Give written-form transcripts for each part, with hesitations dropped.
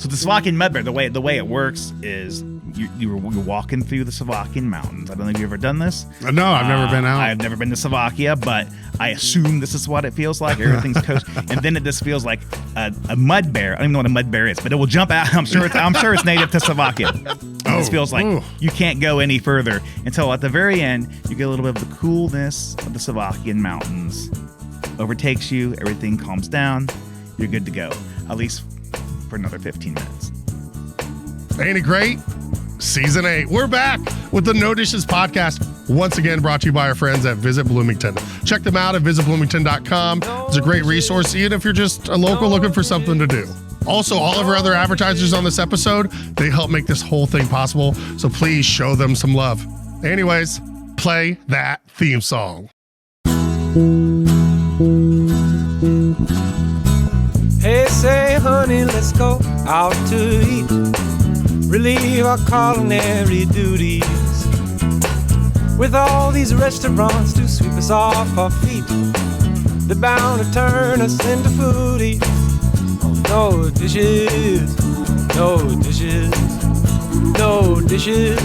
So the Slovakian mud bear, the way it works is you're walking through the Slovakian mountains. I don't know if you've ever done this. No, I've never been out. I've never been to Slovakia, but I assume this is what it feels like. Everything's coast, and then it just feels like a mud bear. I don't even know what a mud bear is, but it will jump out. I'm sure it's native to Slovakia. This feels like you can't go any further until at the very end you get a little bit of the coolness of the Slovakian mountains. Overtakes you, everything calms down, you're good to go. At least for another 15 minutes. Ain't it great? Season 8. We're back with the No Dishes podcast. Once again, brought to you by our friends at Visit Bloomington. Check them out at visitbloomington.com. It's a great resource, even if you're just a local looking for something to do. Also, all of our other advertisers on this episode, they help make this whole thing possible. So please show them some love. Anyways, play that theme song. Hey, say, honey, let's go out to eat. Relieve our culinary duties. With all these restaurants to sweep us off our feet, they're bound to turn us into foodies. No dishes, no dishes, no dishes.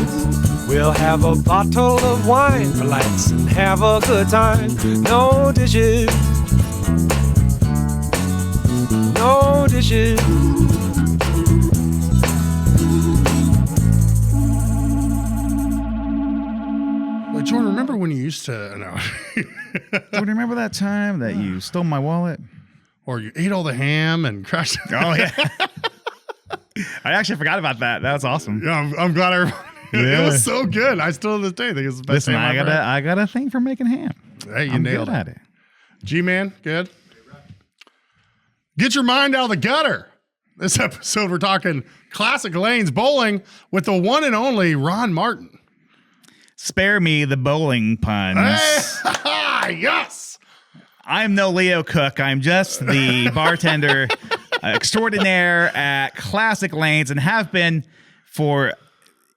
We'll have a bottle of wine, relax and have a good time. No dishes, no dishes. Wait, Jordan, remember when you used to... No. Jordan, remember that time that you stole my wallet? Or you ate all the ham and crashed... Oh, yeah. I actually forgot about that. That was awesome. Yeah, I'm glad it was so good. I still to this day think it's the best Listen, ham I got a thing for making ham. Hey, you I'm nailed good it. at it. G-Man, good? Get your mind out of the gutter. This episode, we're talking classic lanes bowling with the one and only Ron Martin. Spare me the bowling puns. Hey, yes. I'm no Leo Cook. I'm just the bartender extraordinaire at Classic Lanes and have been for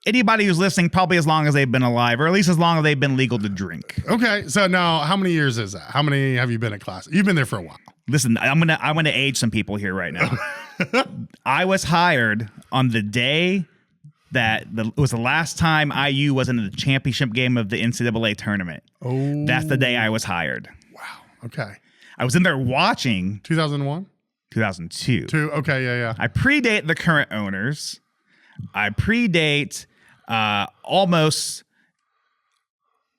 anybody who's listening probably as long as they've been alive, or at least as long as they've been legal to drink. Okay, so now how many years is that? How many have you been at Classic? You've been there for a while. Listen, I'm gonna age some people here right now. I was hired on the day that it was the last time IU was in the championship game of the NCAA tournament. Oh, that's the day I was hired. Wow. Okay. I was in there watching. 2001? 2002. Okay, yeah. I predate the current owners. I predate almost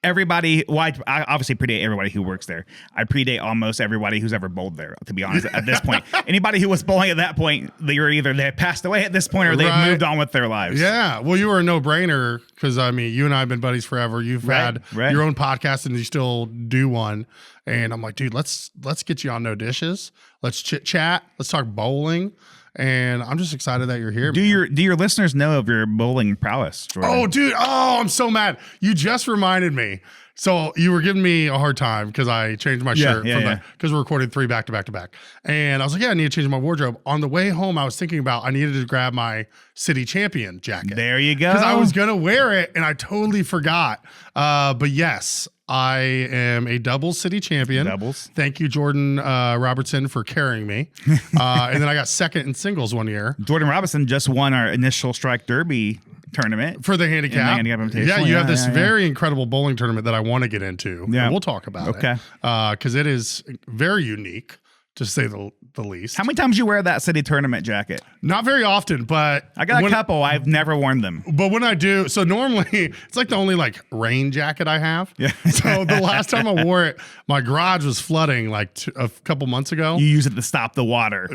everybody. Well, I obviously predate everybody who works there. I predate almost everybody who's ever bowled there, to be honest, at this point. Anybody who was bowling at that point, they passed away at this point or they've moved on with their lives. Yeah. Well, you were a no-brainer because, I mean, you and I have been buddies forever. You've had your own podcast and you still do one. And I'm like, dude, let's get you on No Dishes. Let's chit-chat. Let's talk bowling. And I'm just excited that you're here. Do your listeners know of your bowling prowess, Jordan? Oh, dude. Oh, I'm so mad. You just reminded me. So you were giving me a hard time because I changed my shirt because we recorded 3 back to back to back. And I was like, yeah, I need to change my wardrobe. On the way home, I was thinking about I needed to grab my city champion jacket. There you go. Because I was going to wear it and I totally forgot. But yes, I am a doubles city champion. Doubles. Thank you, Jordan Robertson, for carrying me. And then I got second in singles one year. Jordan Robertson just won our initial strike derby tournament for the handicap. Yeah, you have this very incredible bowling tournament that I want to get into. Yeah, we'll talk about it. Because it is very unique, to say the least. How many times you wear that city tournament jacket? Not very often, but I got a couple. I've never worn them. But when I do, so normally it's like the only rain jacket I have. Yeah. So the last time I wore it, my garage was flooding a couple months ago. You use it to stop the water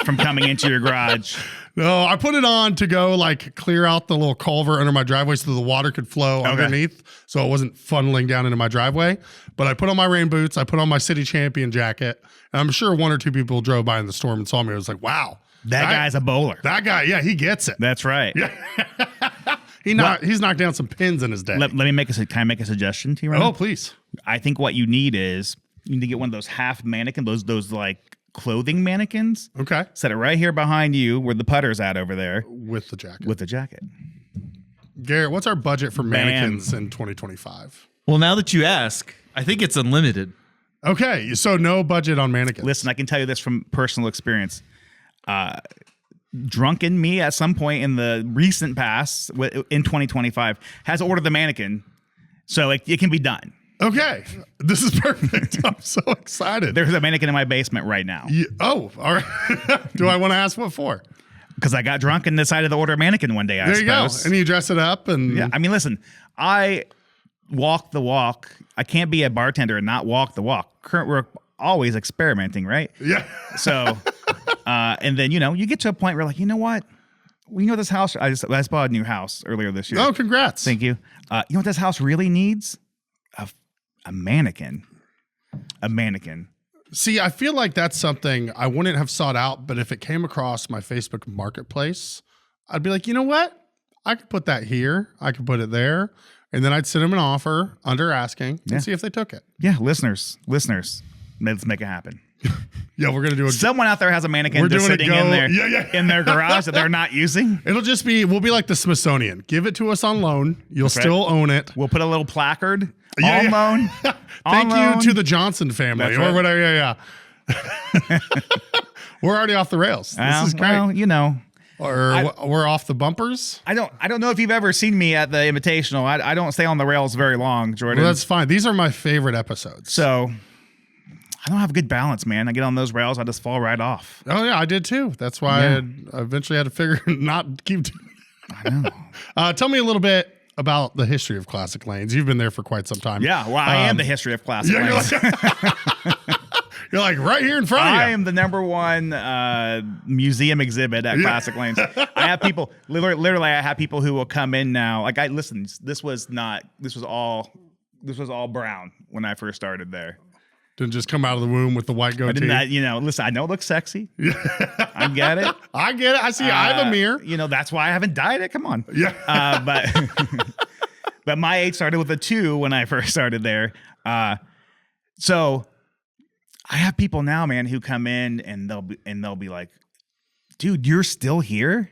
from coming into your garage. No, I put it on to go clear out the little culvert under my driveway so the water could flow underneath, so it wasn't funneling down into my driveway. But I put on my rain boots, I put on my city champion jacket, and I'm sure 1 or 2 people drove by in the storm and saw me. I was like, wow. That guy's a bowler. That guy, yeah, he gets it. That's right. Yeah. He's knocked down some pins in his day. Let me can I make a suggestion to you right now? Oh, please. I think what you need is you need to get one of those half mannequin, those clothing mannequins. Okay. Set it right here behind you where the putter's at over there. With the jacket. With the jacket. Garrett, what's our budget for mannequins in 2025? Well, now that you ask, I think it's unlimited. Okay, so no budget on mannequins. Listen, I can tell you this from personal experience. drunken me at some point in the recent past in 2025 has ordered the Mannequin, so it can be done. Okay, this is perfect. I'm so excited. There's a Mannequin in my basement right now. All right. Do I want to ask what for? Because I got drunk and decided to order a Mannequin one day. I There you go. suppose. And you dress it up, and Yeah, I mean, listen, I walk the walk. I can't be a bartender and not walk the walk. We're always experimenting, right? yeah. So, and then you get to a point where like, you know what? This house. I just bought a new house earlier this year. Oh, congrats! Thank you. You know what this house really needs? A mannequin. A mannequin. See, I feel like that's something I wouldn't have sought out, but if it came across my Facebook Marketplace, I'd be like, you know what? I could put that here. I could put it there. And then I'd send them an offer under asking and see if they took it. Yeah, listeners, let's make it happen. Yeah, we're going to do Someone out there has a mannequin just sitting in their garage that they're not using. It'll just be, we'll be like the Smithsonian. Give it to us on loan. You'll still own it. We'll put a little placard on loan. Thank you to the Johnson family or whatever. Yeah. We're already off the rails. This is great. Well, Or we're off the bumpers. I don't know if you've ever seen me at the Invitational. I don't stay on the rails very long, Jordan. Well, that's fine. These are my favorite episodes. So I don't have good balance, man. I get on those rails, I just fall right off. Oh yeah, I did too. That's why I eventually had to figure not keep doing it. I know. Tell me a little bit about the history of Classic Lanes. You've been there for quite some time. Yeah, well, I am the history of Classic Lanes. You're like right here in front of you. I am the number one museum exhibit at Classic Lanes. I have people literally. I have people who will come in now. Like this was all brown when I first started there. Didn't just come out of the womb with the white goatee. I didn't. Listen, I know it looks sexy. I get it. I get it. I see. I have a mirror. That's why I haven't dyed it. Come on. Yeah. But my age started with a 2 when I first started there. So I have people now, man, who come in and they'll be like, "Dude, you're still here?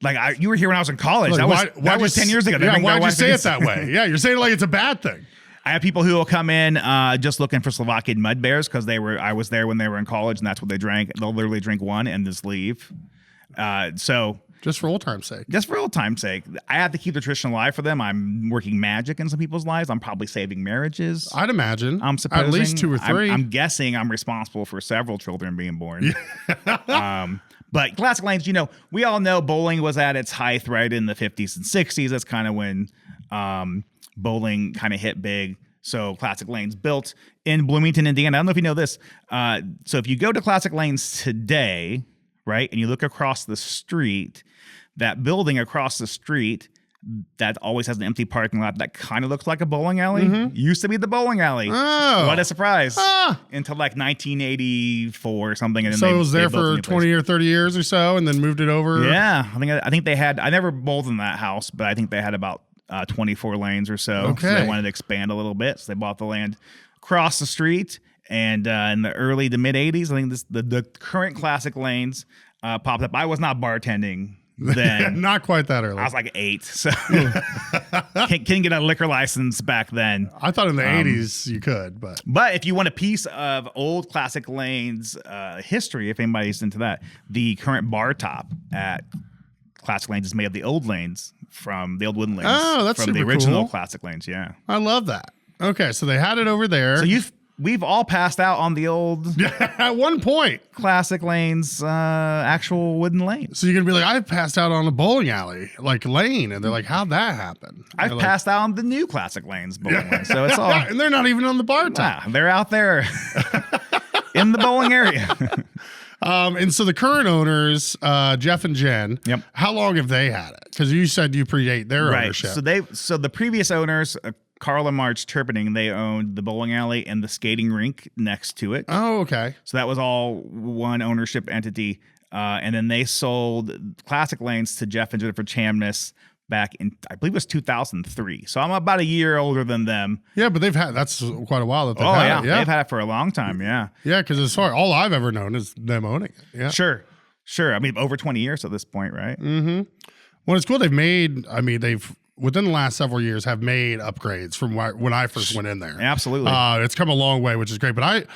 Like you were here when I was in college. Like, that was 10 years ago." Yeah, why'd you say it that way? Yeah, you're saying it like it's a bad thing. I have people who will come in just looking for Slovakian mud bears because I was there when they were in college and that's what they drank. They'll literally drink one and just leave. So just for old time's sake. Just for old time's sake. I have to keep the tradition alive for them. I'm working magic in some people's lives. I'm probably saving marriages. I'd imagine. I'm supposing. At least 2 or 3. I'm guessing I'm responsible for several children being born. But Classic Lanes, we all know bowling was at its height right in the 50s and 60s. That's kind of when bowling kind of hit big. So Classic Lanes built in Bloomington, Indiana. I don't know if you know this. So if you go to Classic Lanes today, right, and you look across the street, that building across the street that always has an empty parking lot that kind of looks like a bowling alley used to be the bowling alley. Oh. What a surprise. Until like 1984 or something. And so then it was there for 20 or 30 years or so and then moved it over? Yeah. I think they had, I never bowled in that house, but I think they had about 24 lanes or so. Okay. So they wanted to expand a little bit. So they bought the land across the street. And in the early to mid 80s, I think the current Classic Lanes popped up. I was not bartending then. Not quite that early. I was like 8. So can't get a liquor license back then. I thought in the 80s you could, but if you want a piece of old Classic Lanes history, if anybody's into that, the current bar top at Classic Lanes is made of the old lanes from the old wooden lanes. Oh, that's from the super original cool. Classic Lanes. Yeah. I love that. Okay, so they had it over there. So we've all passed out on the old at one point Classic Lanes, actual wooden lanes. So you're gonna be like, I've passed out on a bowling alley, like lane, and they're like, how'd that happen? I've passed out on the new Classic Lanes bowling lane. So it's all, and they're not even on the bar top. Nah, they're out there in the bowling area. And so the current owners, Jeff and Jen, how long have they had it? Because you said you predate their ownership. So the previous owners, Carl and Marge Turpinning, they owned the bowling alley and the skating rink next to it. Oh, okay. So that was all one ownership entity. And then they sold Classic Lanes to Jeff and Jennifer Chamness back in, I believe it was 2003. So I'm about a year older than them. Yeah, but that's quite a while that they've had it. Yeah. They've had it for a long time. Yeah. Yeah, because as far all I've ever known is them owning it. Yeah. Sure. I mean, over 20 years at this point, right? Mm-hmm. Well, it's cool. They've within the last several years have made upgrades from when I first went in there. Absolutely. It's come a long way, which is great. But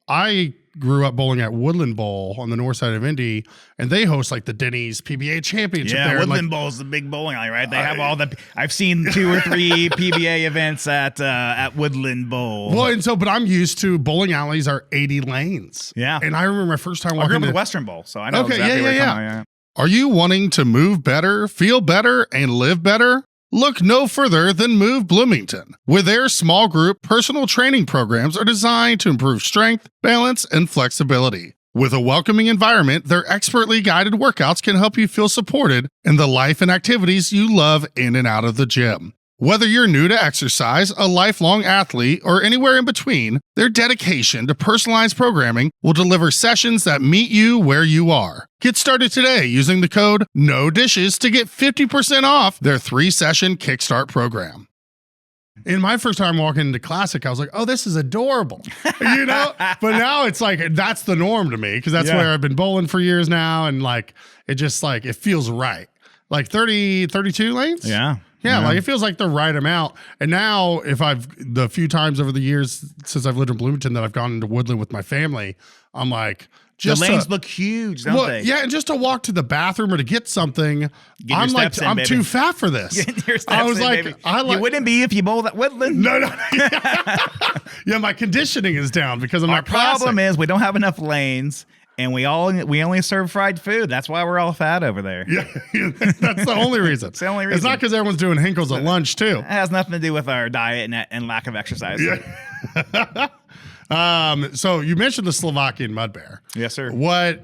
I grew up bowling at Woodland Bowl on the north side of Indy, and they host like the Denny's PBA Championship. Yeah, there. Woodland Bowl is the big bowling alley, right? They have all the. I've seen 2 or 3 PBA events at Woodland Bowl. Well, and so, but I'm used to bowling alleys are 80 lanes. Yeah, and I remember my first time I walking grew up to with Western Bowl, so I know Okay, exactly yeah, where you're yeah, talking about, Are you wanting to move better, feel better, and live better? Look no further than Move Bloomington, where their small group personal training programs are designed to improve strength, balance, and flexibility. With a welcoming environment, their expertly guided workouts can help you feel supported in the life and activities you love in and out of the gym. Whether you're new to exercise, a lifelong athlete, or anywhere in between, their dedication to personalized programming will deliver sessions that meet you where you are. Get started today using the code NODISHES to get 50% off their 3-session Kickstart program. In my first time walking into Classic, I was like, oh, this is adorable, But now it's like, that's the norm to me because that's where I've been bowling for years now. And like, it just like, it feels right. Like 32 lanes? Yeah, like it feels like the right amount. And now, the few times over the years since I've lived in Bloomington that I've gone into Woodland with my family, I'm like, the lanes look huge, don't they? Yeah, and just to walk to the bathroom or to get something, I'm like, I'm too fat for this. I was like, you wouldn't be if you bowled at Woodland. No. Yeah, my conditioning is down because I'm not Classic. Our problem is we don't have enough lanes. And we only serve fried food. That's why we're all fat over there. Yeah, that's the only reason. It's the only reason. It's not because everyone's doing Hinkles at lunch too. It has nothing to do with our diet and lack of exercise. Yeah. So you mentioned the Slovakian mud bear. Yes, sir.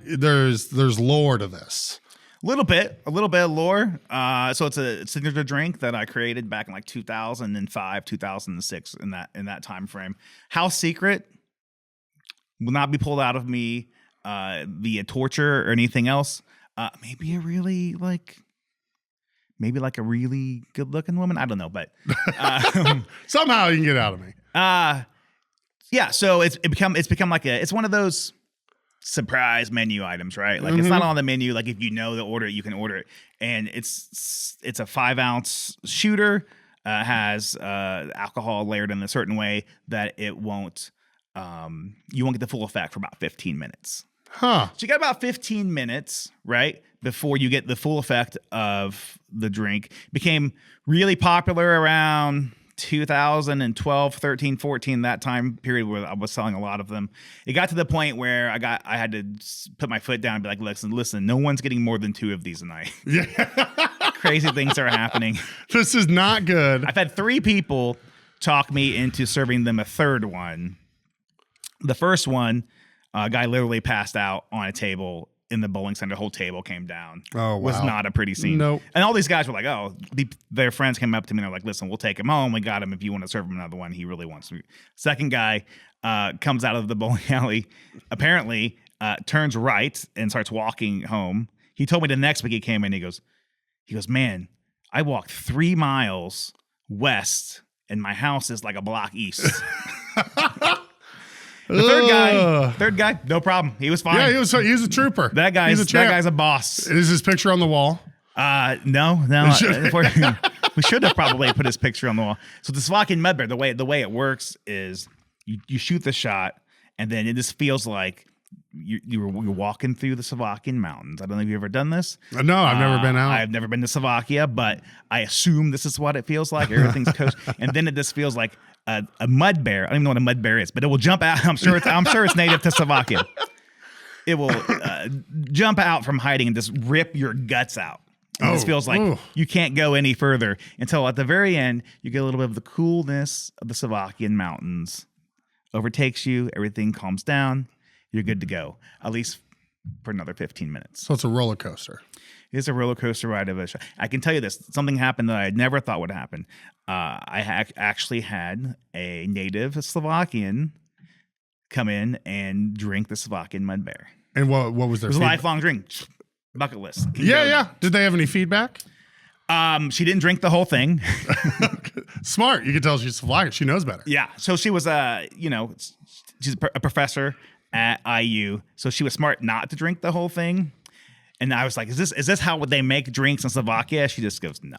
There's lore to this. A little bit of lore. So it's a signature drink that I created back in like 2005, 2006 in that time frame. House secret will not be pulled out of me via torture or anything else. Maybe a really good looking woman. I don't know, but somehow you can get out of me. Yeah. So it's become like it's one of those surprise menu items, right? Like it's not on the menu. Like if you know the order, you can order it, and it's a 5-ounce shooter. Has alcohol layered in a certain way that it won't. You won't get the full effect for about 15 minutes. Huh. So you got about 15 minutes, right, before you get the full effect of the drink. Became really popular around 2012, 13, 14, that time period where I was selling a lot of them. It got to the point where I had to put my foot down and be like, listen, no one's getting more than 2 of these a night. Yeah. Crazy things are happening. This is not good. I've had 3 people talk me into serving them a third one. The first one, a guy literally passed out on a table in the bowling center. The whole table came down. Oh, wow. Was not a pretty scene. Nope. And all these guys were like, their friends came up to me and they're like, listen, we'll take him home. We got him. If you want to serve him another one, he really wants to. Second guy comes out of the bowling alley, apparently turns right and starts walking home. He told me the next week he came in, he goes, man, I walked 3 miles west and my house is like a block east. The third guy, no problem. He was fine. Yeah, he was a trooper. That guy's a boss. Is his picture on the wall? No. We should have probably put his picture on the wall. So the Slovakian mud bear, the way it works is you shoot the shot, and then it just feels like you're walking through the Slovakian mountains. I don't know if you've ever done this. No, I've never been out. I've never been to Slovakia, but I assume this is what it feels like. Everything's coast, and then it just feels like a mud bear. I don't even know what a mud bear is, but it will jump out. I'm sure it's native to Slovakia. It will jump out from hiding and just rip your guts out. And this feels like you can't go any further until at the very end you get a little bit of the coolness of the Slovakian mountains overtakes you. Everything calms down. You're good to go, at least for another 15 minutes. So it's a roller coaster. It's a roller coaster ride of a show. I can tell you this. Something happened that I never thought would happen. I actually had a native Slovakian come in and drink the Slovakian mud bear. And what was their It was a lifelong drink. Bucket list. Yeah. Did they have any feedback? She didn't drink the whole thing. Smart. You can tell she's Slovakian. She knows better. Yeah. So she was she's a professor at IU. So she was smart not to drink the whole thing. And I was like, is this how would they make drinks in Slovakia? She just goes, no.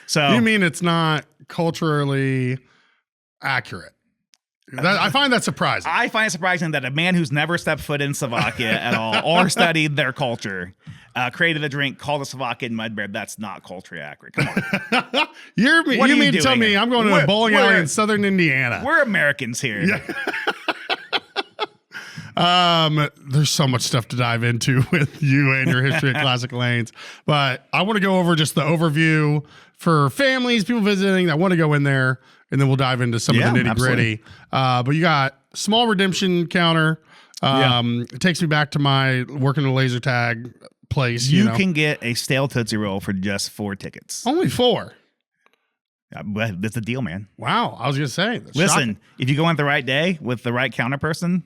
So you mean it's not culturally accurate? I find that surprising. I find it surprising that a man who's never stepped foot in Slovakia at all or studied their culture created a drink called the Slovakian Mud Bear. That's not culturally accurate. Come on. You mean to tell me I'm going to a bowling alley in southern Indiana? We're Americans here. Yeah. There's so much stuff to dive into with you and your history at Classic Lanes, but I want to go over just the overview for families, people visiting that want to go in there, and then we'll dive into some of the nitty gritty. But you got small redemption counter. It takes me back to my working a laser tag place. You can get a stale Tootsie Roll for just 4 tickets. Only 4. But that's a deal, man. Wow. I was going to say. Listen, shocking. if you go on the right day with the right counter person,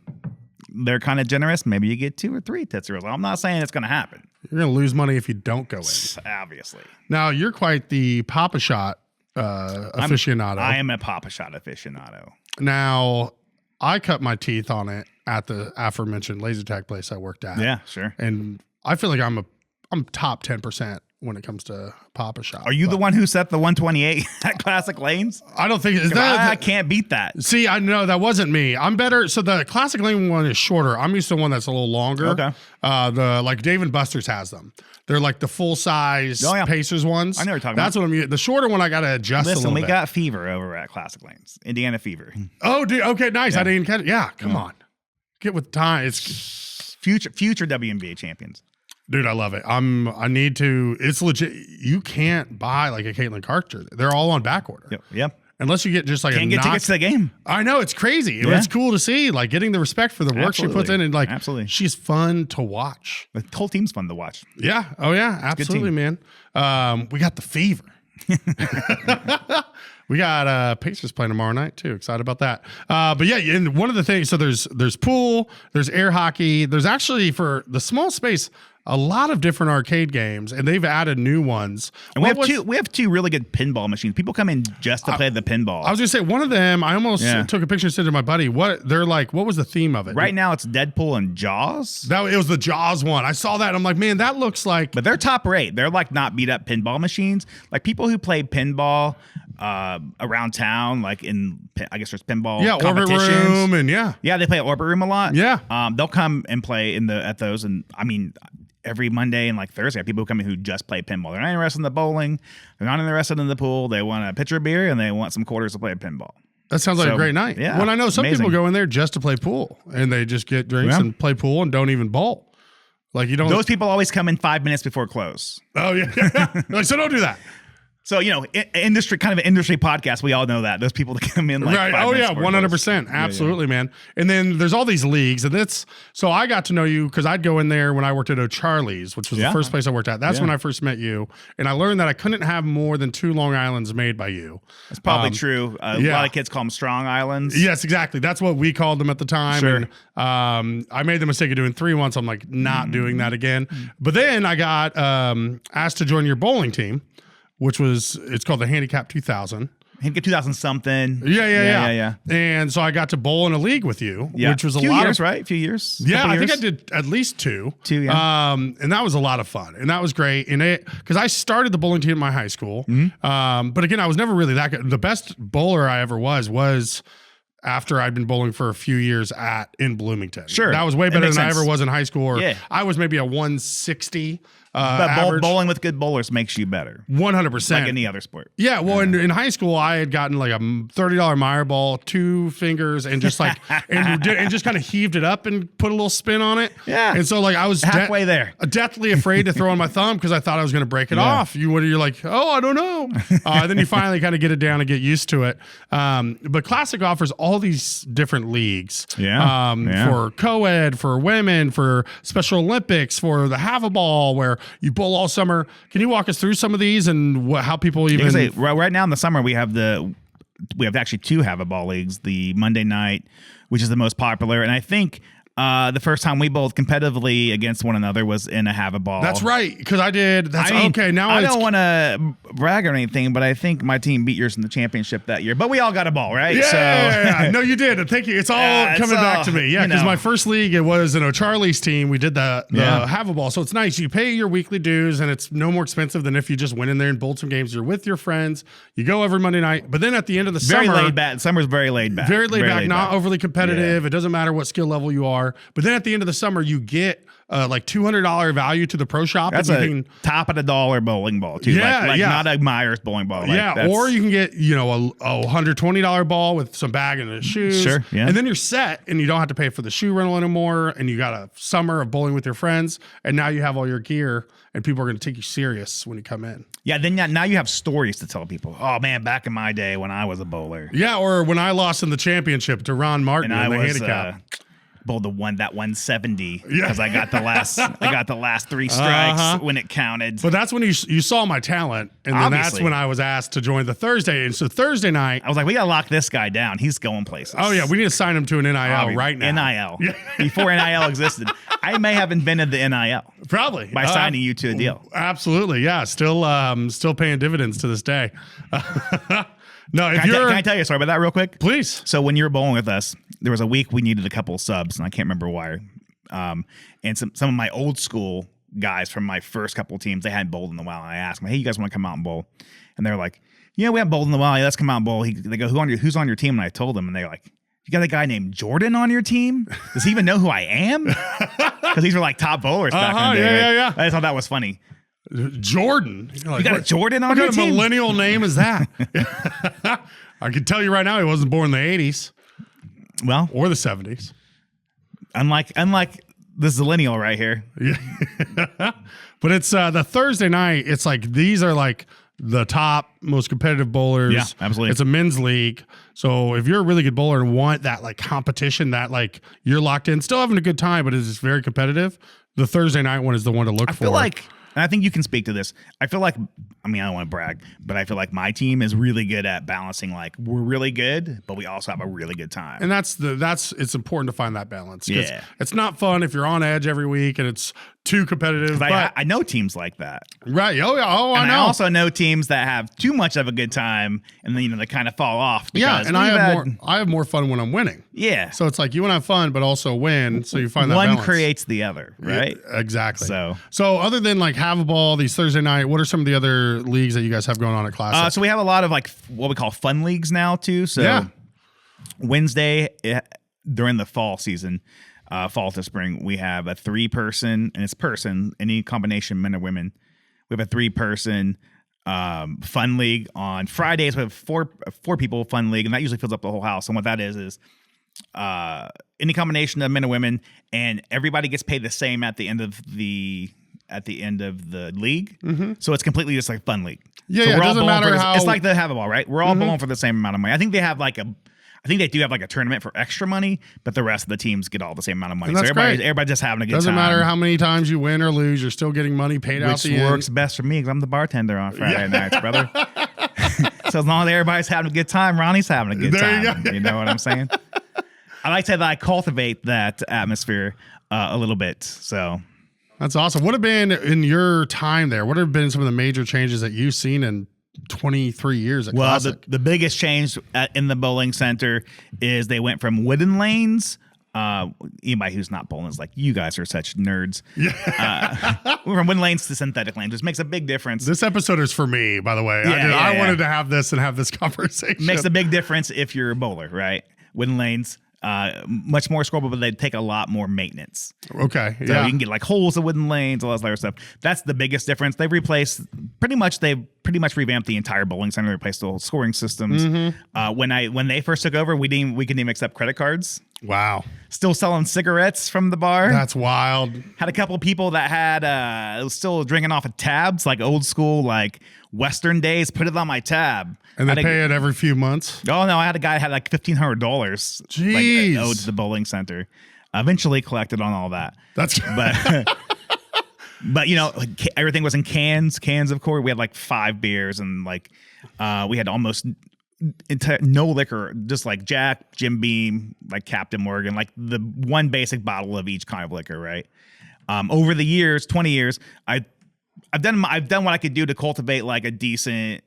they're kind of generous. Maybe you get 2 or 3 Tootsie Rolls. I'm not saying it's going to happen. You're going to lose money if you don't go in. Obviously. Now, you're quite the Papa Shot aficionado. I am a Papa Shot aficionado. Now, I cut my teeth on it at the aforementioned laser tag place I worked at. Yeah, sure. And I feel like I'm top 10% when it comes to Papa Shot. Are you the one who set the 128 at Classic Lanes? I don't think I can't beat that. See, I know that wasn't me. I'm better. So the Classic Lane one is shorter. I'm used to one that's a little longer. Okay. Like Dave and Buster's has them. They're like the full size Pacers ones. I know what you're talking That's what I'm using. The shorter one I got to adjust a little bit. Listen, we got Fever over at Classic Lanes. Indiana Fever. Oh, dude. Okay, nice. I didn't catch it. Yeah, come on. Get with time. It's future WNBA champions. Dude, I love it. I need to. It's legit. You can't buy like a Caitlin Clark jersey. They're all on back order. Yep. Unless you get just like can't get tickets to the game. I know, it's crazy. Yeah. It's cool to see, like getting the respect for the work she puts in, and like she's fun to watch. The whole team's fun to watch. Yeah. Oh yeah. Absolutely, man. We got the Fever. We got Pacers playing tomorrow night too. Excited about that. But yeah, and one of the things, so there's pool, there's air hockey, there's actually, for the small space, a lot of different arcade games, and they've added new ones. And we have two really good pinball machines. People come in just to play the pinball. I was gonna say one of them. I almost took a picture and sent it to my buddy. What was the theme of it? Right now, it's Deadpool and Jaws. It was the Jaws one. I saw that. And I'm like, man, that looks like. But they're top rate. They're like not beat up pinball machines. Like people who play pinball around town, like I guess there's pinball competitions. Orbit Room and they play at Orbit Room a lot. Yeah, they'll come and play at those, and I mean, every Monday and like Thursday, I have people who come in who just play pinball. They're not interested in the bowling. They're not interested in the pool. They want a pitcher of beer and they want some quarters to play pinball. That sounds like a great night. Yeah, when I know some people go in there just to play pool, and they just get drinks and play pool and don't even bowl. Like you don't. Those people always come in 5 minutes before close. Oh yeah. Like, so don't do that. So, industry, kind of an industry podcast. We all know that. Those people that come in like 5 minutes. 100%. Absolutely, man. And then there's all these leagues. And so I got to know you because I'd go in there when I worked at O'Charlie's, which was the first place I worked at. That's when I first met you. And I learned that I couldn't have more than 2 Long Islands made by you. That's probably true. A lot of kids call them Strong Islands. Yes, exactly. That's what we called them at the time. Sure. And I made the mistake of doing 3 once. I'm like, not doing that again. But then I got asked to join your bowling team, which it's called the Handicap 2000. Handicap 2000 something. Yeah. And so I got to bowl in a league with you, which was a few lot years, of right? A few years. Yeah, I think I did at least 2. 2, yeah. And that was a lot of fun, and that was great. And because I started the bowling team at my high school, but again, I was never really that good. The best bowler I ever was after I'd been bowling for a few years in Bloomington. Sure, that was way better than I ever was in high school. I was maybe a 160. But bowling with good bowlers makes you better. 100%. Like any other sport. Yeah, well, in high school, I had gotten like a $30 Meyer ball, 2 fingers, and just like and just kind of heaved it up and put a little spin on it. Yeah. And so like I was halfway there, deathly afraid to throw on my thumb because I thought I was going to break it off. You're like, oh, I don't know. Then you finally kind of get it down and get used to it. But Classic offers all these different leagues. For co-ed, for women, for Special Olympics, for the Have a Ball, where you bowl all summer. Can you walk us through some of these and how people even? Right now in the summer we have actually 2 Have a Ball leagues. The Monday night, which is the most popular, and I think the first time we bowled competitively against one another was in a Have a Ball. That's right, because I did. Okay, now I don't want to brag or anything, but I think my team beat yours in the championship that year. But we all got a ball, right? Yeah. No, you did. Thank you. It's all coming back to me. Yeah, because my first league, it was Charlie's team. We did the have a ball. So it's nice. You pay your weekly dues, and it's no more expensive than if you just went in there and bowled some games. You're with your friends. You go every Monday night. But then at the end of the very summer. laid back. Summer's very laid back. Very laid back, not overly competitive. It doesn't matter what skill level you are. But then at the end of the summer, you get like $200 value to the pro shop. That's top of the dollar bowling ball too. Like not a Myers bowling ball. Or you can get, a $120 ball with some bag and the shoes. Sure. Yeah. And then you're set and you don't have to pay for the shoe rental anymore. And you got a summer of bowling with your friends. And now you have all your gear and people are going to take you serious when you come in. Yeah. Then now you have stories to tell people. Oh man, back in my day when I was a bowler. Yeah. Or when I lost in the championship to Ron Martin in the handicap. Bowled that 170 because I got the last 3 strikes when it counted. But that's when you saw my talent, and then that's when I was asked to join the Thursday. And so Thursday night, I was like, we gotta lock this guy down. He's going places. Oh yeah, we need to sign him to an NIL right now. NIL before NIL existed. I may have invented the NIL probably by signing you to a deal. Absolutely, yeah. Still paying dividends to this day. No, can I tell you a story about that real quick? Please. So when you were bowling with us, there was a week we needed a couple of subs, and I can't remember why. And some of my old school guys from my first couple of teams, they hadn't bowled in a while. And I asked them, hey, you guys want to come out and bowl? And they're like, we haven't bowled in a while. Yeah, let's come out and bowl. They go, who's on your team? And I told them, and they're like, you got a guy named Jordan on your team? Does he even know who I am? Because these were like top bowlers back in the day. Yeah. I just thought that was funny. Jordan. Like, you got a Jordan on your team? What kind of millennial name is that? I can tell you right now, he wasn't born in the 80s. Well, or the 70s. Unlike this millennial right here. Yeah. But it's the Thursday night. It's like these are like the top most competitive bowlers. Yeah, absolutely. It's a men's league. So if you're a really good bowler and want that like competition, that like you're locked in, still having a good time, but it's very competitive, the Thursday night one is the one to look for. I feel like, and I think you can speak to this, I feel like, I don't want to brag, but I feel like my team is really good at balancing, like, we're really good, but we also have a really good time. And it's important to find that balance. Yeah. It's not fun if you're on edge every week and it's too competitive. But I know teams like that. Right. Oh, yeah. Oh, I know. I also know teams that have too much of a good time and then, they kind of fall off. Yeah. And I have more fun when I'm winning. Yeah. So it's like you want to have fun, but also win. So you find that balance. One creates the other, right? Yeah, exactly. So other than like have a ball, these Thursday night, what are some of the other leagues that you guys have going on at Classic? So we have a lot of like what we call fun leagues now too. So Wednesday during the fall season, fall to spring, we have a 3-person, and it's any combination, men or women. We have a 3-person fun league. On Fridays, we have four people fun league, and that usually fills up the whole house. And what that is any combination of men or women, and everybody gets paid the same at the end of the league. Mm-hmm. So it's completely just like fun league. Yeah, so it doesn't matter how. It's like the have a ball, right? We're all bowling for the same amount of money. I think they do have like a tournament for extra money, but the rest of the teams get all the same amount of money. And that's so everybody's just having a good time. Doesn't matter how many times you win or lose, you're still getting money paid out the end. Which works best for me because I'm the bartender on Friday nights, brother. So as long as everybody's having a good time, Ronnie's having a good time. You know what I'm saying? I like to say that I cultivate that atmosphere a little bit. So that's awesome. What have been in your time there? What have been some of the major changes that you've seen in 23 years at Classic? The biggest change in the bowling center is they went from wooden lanes. Anybody who's not bowling is like, you guys are such nerds. We're from wooden lanes to synthetic lanes, which makes a big difference. This episode is for me, by the way. I wanted to have this conversation. Makes a big difference if you're a bowler, right? Wooden lanes. Much more scrollable, but they take a lot more maintenance. Okay. So you can get like holes in wooden lanes, all that other stuff. That's the biggest difference. They've pretty much revamped the entire bowling center, replaced the whole scoring systems. Mm-hmm. When they first took over, we couldn't even accept credit cards. Wow. Still selling cigarettes from the bar. That's wild. Had a couple of people that had still drinking off of tabs, like old school, like Western days. Put it on my tab. And they pay it every few months? Oh, no. I had a guy that had like $1,500 Jeez. owed to the bowling center. Eventually collected on all that. But everything was in cans. Cans, of course. We had like 5 beers and like we had almost no liquor, just like Jack, Jim Beam, like Captain Morgan, like the one basic bottle of each kind of liquor, right? Over the years, 20 years, I've done what I could do to cultivate like a decent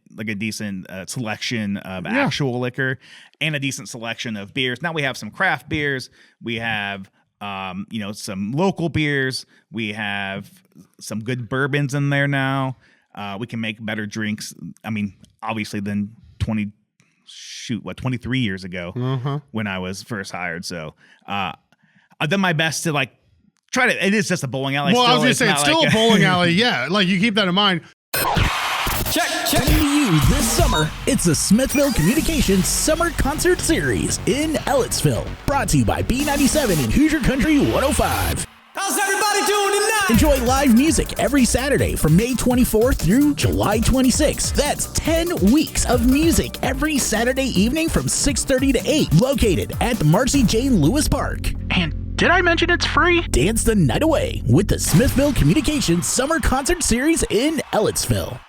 selection of actual liquor and a decent selection of beers. Now we have some craft beers. We have some local beers. We have some good bourbons in there now. We can make better drinks. I mean, obviously than 23 years ago when I was first hired. So I've done my best to like try to. It is just a bowling alley. Well, still. I was gonna say it's still a bowling alley. Yeah, like you keep that in mind. Check. Coming to you this summer, it's the Smithville Communications Summer Concert Series in Ellettsville. Brought to you by B97 and Hoosier Country 105. How's everybody doing tonight? Enjoy live music every Saturday from May 24th through July 26th. That's 10 weeks of music every Saturday evening from 6:30 to 8. Located at the Marcy Jane Lewis Park. And did I mention it's free? Dance the night away with the Smithville Communications Summer Concert Series in Ellettsville.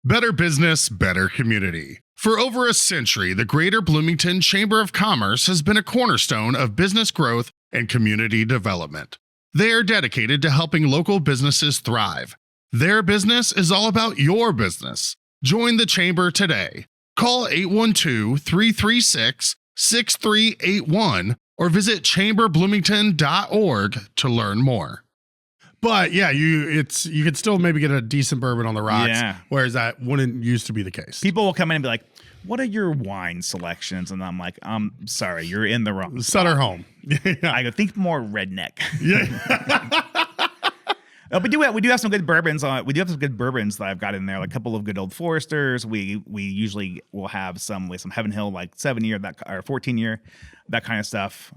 Better business, better community. For over a century, the Greater Bloomington Chamber of Commerce has been a cornerstone of business growth and community development. They are dedicated to helping local businesses thrive. Their business is all about your business. Join the Chamber today. Call 812-336-6381 or visit chamberbloomington.org to learn more. But yeah, you could still maybe get a decent bourbon on the rocks, whereas that wouldn't used to be the case. People will come in and be like, "What are your wine selections?" And I'm like, sorry, you're in the wrong Sutter home. I go, think more redneck. Yeah. We do have some good bourbons we do have some good bourbons that I've got in there, like a couple of good old Foresters. We usually will have some Heaven Hill, like 7-year or 14-year, that kind of stuff.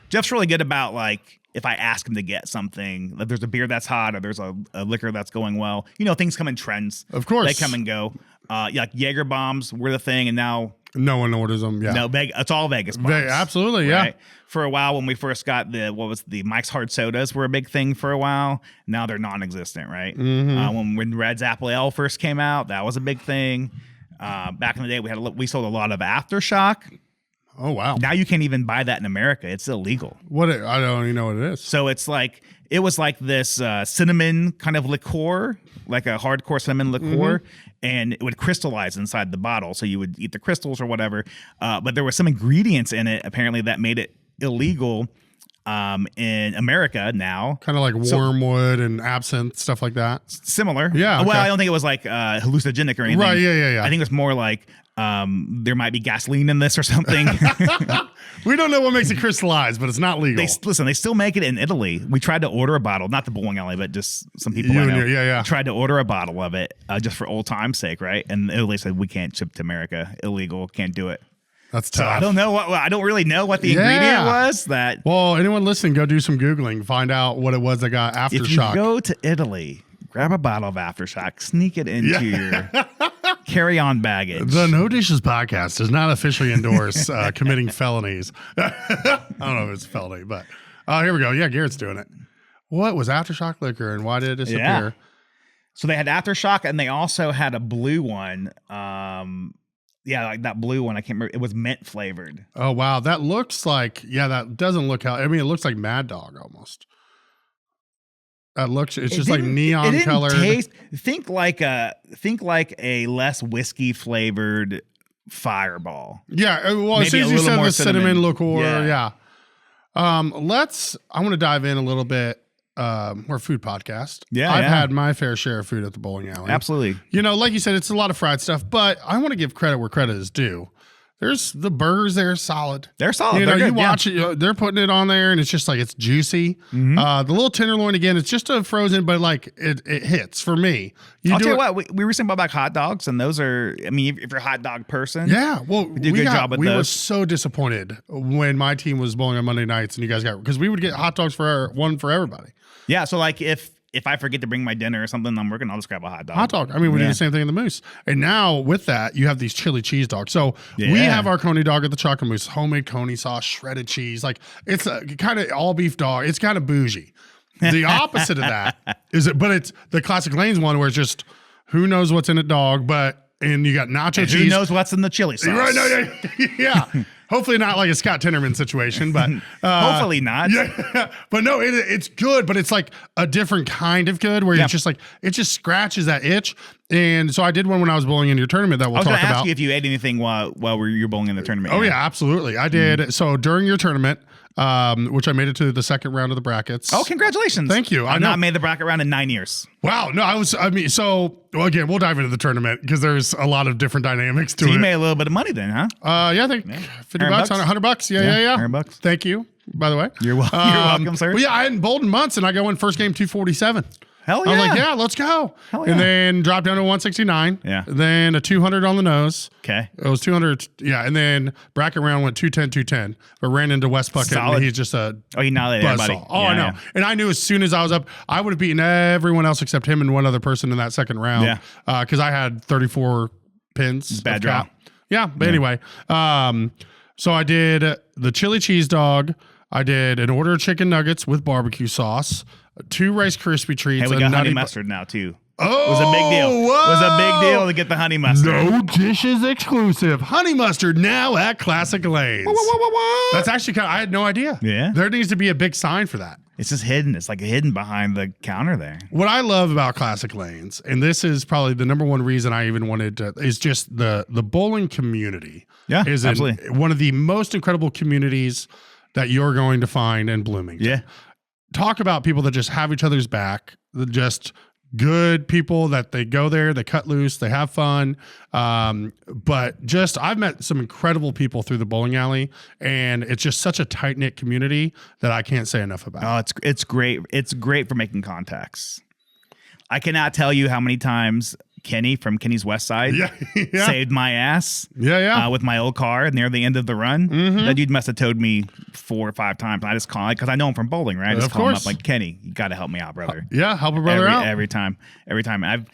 Jeff's really good about like, if I ask him to get something, if there's a beer that's hot or there's a liquor that's going well, things come in trends. Of course. They come and go. Like Jaeger bombs were the thing, and now no one orders them. Yeah. No, it's all Vegas bombs. Absolutely, yeah. Right? For a while, when we first got the Mike's Hard Sodas were a big thing for a while. Now they're non-existent, right? When Red's Apple Ale first came out, that was a big thing. Back in the day, we sold a lot of Aftershock. Oh, wow. Now you can't even buy that in America. It's illegal. I don't even know what it is. So it was like this cinnamon kind of liqueur, like a hardcore cinnamon liqueur, and it would crystallize inside the bottle. So you would eat the crystals or whatever. But there were some ingredients in it, apparently, that made it illegal in America now. Kind of like wormwood and absinthe, stuff like that. Similar. Yeah. Okay. Well, I don't think it was like hallucinogenic or anything. Right, yeah. I think it was more like there might be gasoline in this or something. We don't know what makes it crystallize, but it's not legal. They still make it in Italy. We tried to order a bottle, not the bowling alley, but just some people I know. Tried to order a bottle of it just for old time's sake, right? And Italy said, we can't ship to America. Illegal. Can't do it. That's tough. So I don't really know what the ingredient was. Well, anyone listening, go do some Googling. Find out what it was that got Aftershock. If you go to Italy, grab a bottle of Aftershock, sneak it into your carry-on baggage. The No Dishes podcast does not officially endorse committing felonies. I don't know if it's a felony, but here we go. Yeah, Garrett's doing it. What was Aftershock liquor and why did it disappear? Yeah. So they had Aftershock and they also had a blue one. Like that blue one. I can't remember. It was mint flavored. Oh, wow. That looks like, that doesn't look it looks like Mad Dog almost. It's just like neon colored. Think like a less whiskey flavored Fireball. Yeah. Well, as soon as you said the cinnamon liqueur, yeah. I want to dive in a little bit. We're a food podcast. Yeah. I've had my fair share of food at the bowling alley. Absolutely. Like you said, it's a lot of fried stuff, but I want to give credit where credit is due. There's the burgers there solid. They're solid. You watch it, they're putting it on there and it's just like, it's juicy. The little tenderloin, again, it's just a frozen, but like it hits for me. I'll tell you what, we recently bought back hot dogs and those are, if you're a hot dog person. Yeah. Well, we do a good job with those. We were so disappointed when my team was bowling on Monday nights and you guys because we would get hot dogs for everybody. Yeah. So like if I forget to bring my dinner or something I'm working, I'll just grab a hot dog. Hot dog. We do the same thing in the Moose. And now with that, you have these chili cheese dogs. So we have our Coney dog at the Chocolate Moose, homemade Coney sauce, shredded cheese. Like it's a kind of all beef dog. It's kind of bougie. The opposite of that but it's the classic Lane's one where it's just who knows what's in a dog, and you got nacho cheese. Who knows what's in the chili sauce. Right, yeah. Hopefully not like a Scott Tinnerman situation, but Hopefully not. Yeah, but no, it's good, but it's like a different kind of good where it's just like it just scratches that itch. And so I did one when I was bowling in your tournament that we'll talk about. I was going to ask you if you ate anything while you're bowling in the tournament. Oh yeah, absolutely, I did. So during your tournament, which I made it to the second round of the brackets. Oh, congratulations! Thank you. I've not made the bracket round in 9 years. Wow. No, well, again, we'll dive into the tournament because there's a lot of different dynamics to it. So you made a little bit of money then, huh? Yeah, I think $50, $100. Yeah. $100. Thank you, by the way. You're welcome. You're welcome, sir. But yeah, I hadn't bowled in months, and I go in first game 247. Hell yeah. I was like, yeah, let's go. Hell yeah. And then dropped down to 169. Yeah. Then a 200 on the nose. Okay. It was 200. Yeah. And then bracket round went 210. But ran into West Puckett. Solid. And he's just a he annihilated everybody. Oh, yeah, I know. Yeah. And I knew as soon as I was up, I would have beaten everyone else except him and one other person in that second round. Yeah. Because I had 34 pins. Bad draw. Yeah. But anyway. So I did the chili cheese dog. I did an order of chicken nuggets with barbecue sauce, 2 Rice Krispie treats. Hey, we got honey mustard now too. Oh, it was a big deal. Whoa. It was a big deal to get the honey mustard. No dishes exclusive. Honey mustard now at Classic Lanes. Whoa. That's actually I had no idea. Yeah. There needs to be a big sign for that. It's just hidden. It's like hidden behind the counter there. What I love about Classic Lanes, and this is probably the number one reason I even wanted to, is just the bowling community. Yeah, is absolutely. One of the most incredible communities that you're going to find in Bloomington. Yeah. Talk about people that just have each other's back, just good people that they go there, they cut loose, they have fun. But just, I've met some incredible people through the bowling alley, and it's just such a tight knit community that I can't say enough about. Oh, it's great. It's great for making contacts. I cannot tell you how many times Kenny from Kenny's West Side saved my ass. With my old car near the end of the run. Mm-hmm. That dude must have towed me 4 or 5 times. I just call it because I know him from bowling, right? I just call him up like, Kenny, you got to help me out, brother. Help a brother out every time. I've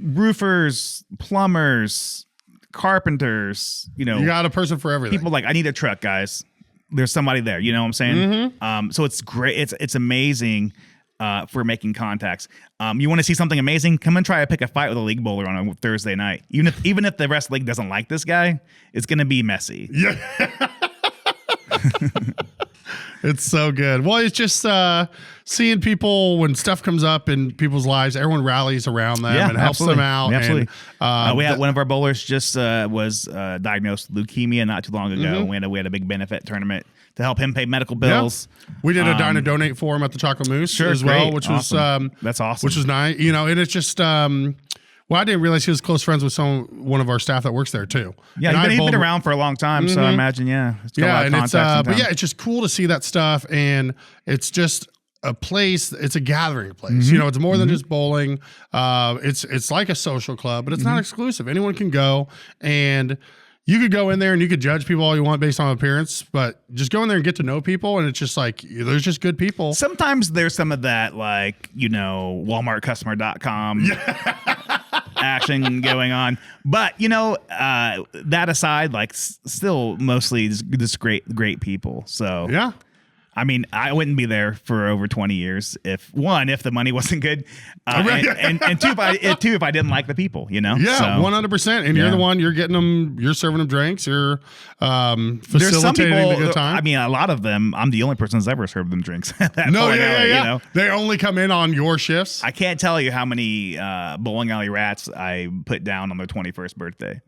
roofers, plumbers, carpenters. You got a person for everything. People like, I need a truck, guys. There's somebody there. You know what I'm saying? Mm-hmm. So it's great. It's amazing. For making contacts. You want to see something amazing? Come and try to pick a fight with a league bowler on a Thursday night. Even if the rest of the league doesn't like this guy, it's going to be messy. Yeah. It's so good. Well, it's just seeing people when stuff comes up in people's lives, everyone rallies around them and helps them out. Absolutely. And, we had one of our bowlers just was diagnosed with leukemia not too long ago. Mm-hmm. We had a big benefit tournament to help him pay medical bills. Yeah. We did a Dine and Donate for him at the Chocolate Moose as well, which awesome. was that's awesome. Which was nice, and it's just well, I didn't realize he was close friends with one of our staff that works there too. Yeah, he's been around for a long time, so I imagine it's got a lot of contacts but it's just cool to see that stuff, and it's just a place. It's a gathering place. Mm-hmm. It's more than just bowling. It's like a social club, but it's not exclusive. Anyone can go, and you could go in there and you could judge people all you want based on appearance, but just go in there and get to know people, and it's just like there's just good people. Sometimes there's some of that, like WalmartCustomer.com action going on, but that aside, like still mostly just great people. So yeah. I mean, I wouldn't be there for over 20 years if the money wasn't good, and two, if I didn't like the people, Yeah, 100%. And you're the one, you're getting them, you're serving them drinks, you're facilitating the good time. I mean, a lot of them, I'm the only person that's ever served them drinks. They only come in on your shifts. I can't tell you how many bowling alley rats I put down on their 21st birthday.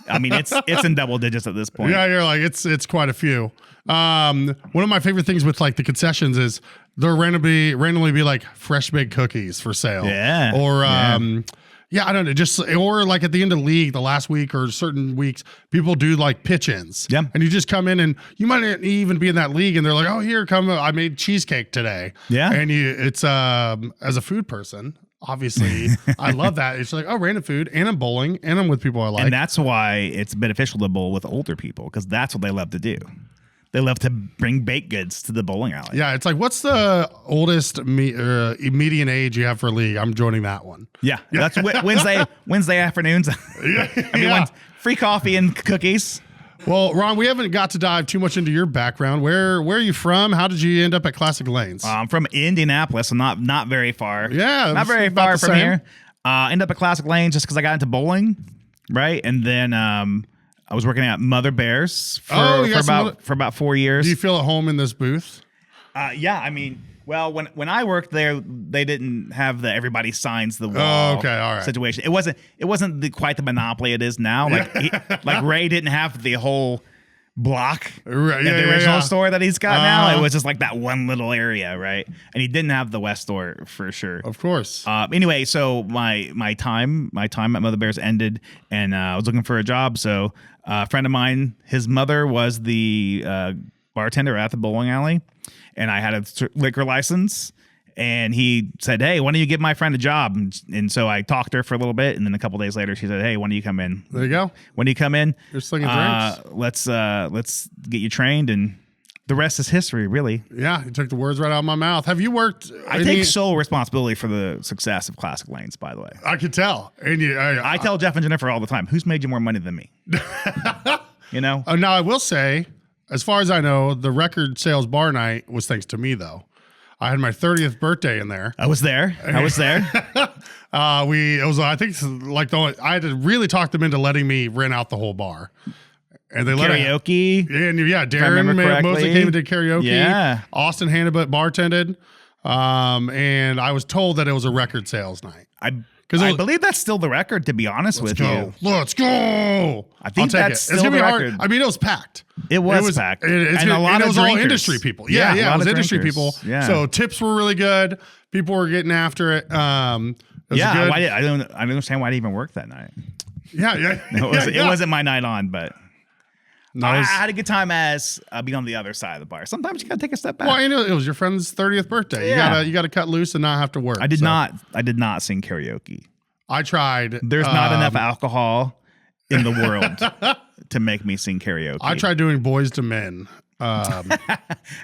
I mean, it's in double digits at this point. Yeah, you're like, it's quite a few. One of my favorite things with like the concessions is there randomly be like fresh baked cookies for sale. Yeah. Or I don't know, or like at the end of the league, the last week or certain weeks, people do like pitch-ins. Yeah. And you just come in and you might not even be in that league, and they're like, oh, here, come, I made cheesecake today. Yeah. And it's as a food person, obviously, I love that. It's like, oh, random food, and I'm bowling, and I'm with people I like. And that's why it's beneficial to bowl with older people, because that's what they love to do. They love to bring baked goods to the bowling alley. Yeah, it's like, what's the oldest median age you have for a league? I'm joining that one. Yeah, that's Wednesday afternoons. Free coffee and cookies. Well, Ron, we haven't got to dive too much into your background. Where are you from? How did you end up at Classic Lanes? I'm from Indianapolis, so not very far. Yeah, not very far from here. Ended up at Classic Lanes just because I got into bowling, right? And then I was working at Mother Bears for about 4 years. Do you feel at home in this booth? Yeah, I mean, well, when I worked there, they didn't have the everybody signs the wall okay, all right. situation. It wasn't quite the monopoly it is now. Like Ray didn't have the whole block Right, at the original store that he's got now. It was just like that one little area, right? And he didn't have the West store for sure. Of course. Anyway, so my time at Mother Bears ended, and I was looking for a job. So a friend of mine, his mother was the bartender at the bowling alley, and I had a liquor license. And he said, "Hey, why don't you give my friend a job?" And so I talked to her for a little bit, and then a couple days later, she said, "Hey, when do you come in?" There you go. When do you come in? You're slinging drinks. Let's get you trained, and the rest is history, really. Yeah, you took the words right out of my mouth. Have you worked? I take sole responsibility for the success of Classic Lanes, by the way. I could tell. And I tell Jeff and Jennifer all the time, who's made you more money than me? You know? Now, I will say, as far as I know, the record sales bar night was thanks to me, though. I had my 30th birthday in there. I was there. I had to really talk them into letting me rent out the whole bar. And they karaoke. Darren mostly came and did karaoke. Yeah. Austin Handicap bartended. And I was told that it was a record sales night. I believe that's still the record, to be honest with you. Let's go. I think that's still the record. I mean, it was packed. It was packed. And a lot of it was all industry people. Yeah, it was industry people. Yeah. So tips were really good. People were getting after it. I don't understand why I didn't even work that night. Yeah. It wasn't my night on, but I had a good time as being on the other side of the bar. Sometimes you gotta take a step back. Well, it was your friend's 30th birthday. Yeah. You gotta cut loose and not have to work. I did not sing karaoke. I tried. There's not enough alcohol in the world to make me sing karaoke. I tried doing Boys to Men. I